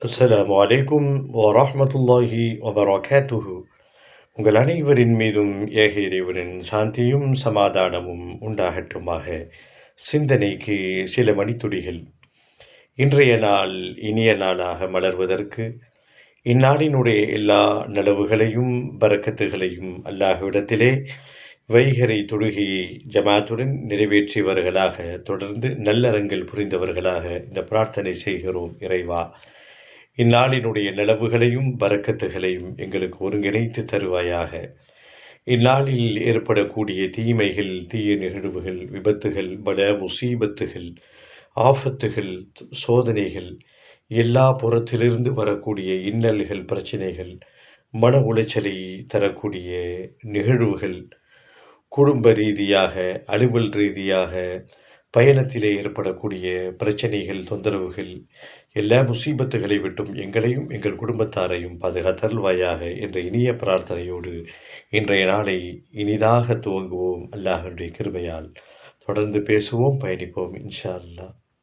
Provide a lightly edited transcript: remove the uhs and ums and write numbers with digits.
அஸ்ஸலாமு அலைக்கும் வரஹ்மத்துல்லாஹி வபரகாத்துஹு. உங்கள் அனைவரின் மீதும் ஏக இறைவனின் சாந்தியும் சமாதானமும் உண்டாகட்டுமாக. சிந்தனைக்கு சில மணித்துளிகள். இன்றைய நாள் இனிய நாளாக மலர்வதற்கு இந்நாளினுடைய எல்லா நலவுகளையும் பரக்கத்துகளையும் அல்லாஹ்விடத்திலே வைகறை தொழுகையை ஜமாத்துடன் நிறைவேற்றியவர்களாக, தொடர்ந்து நல்லறங்கள் புரிந்தவர்களாக இந்த பிரார்த்தனை செய்கிறோம். இறைவா, இந்நாளினுடைய நலவுகளையும் பரக்கத்துகளையும் எங்களுக்கு ஒருங்கிணைத்து தருவாயாக. இந்நாளில் ஏற்படக்கூடிய தீமைகள், தீய நிகழ்வுகள், விபத்துகள், பல முசீபத்துகள், ஆஃபத்துகள், சோதனைகள், எல்லா புறத்திலிருந்து வரக்கூடிய இன்னல்கள், பிரச்சனைகள், மன உளைச்சலை தரக்கூடிய நிகழ்வுகள், குடும்ப ரீதியாக, அலுவல் ரீதியாக, பயணத்திலே ஏற்படக்கூடிய பிரச்சனைகள், தொந்தரவுகள், எல்லா முசீபத்துகளை விட்டும் எங்களையும் எங்கள் குடும்பத்தாரையும் பாதுகாத்தருள்வாயாக என்ற இனிய பிரார்த்தனையோடு இன்றைய நாளை இனிதாக துவங்குவோம். அல்லாஹ்வுடைய கிருபையால் தொடர்ந்து பேசுவோம், பயணிப்போம் இன்ஷா அல்லாஹ்.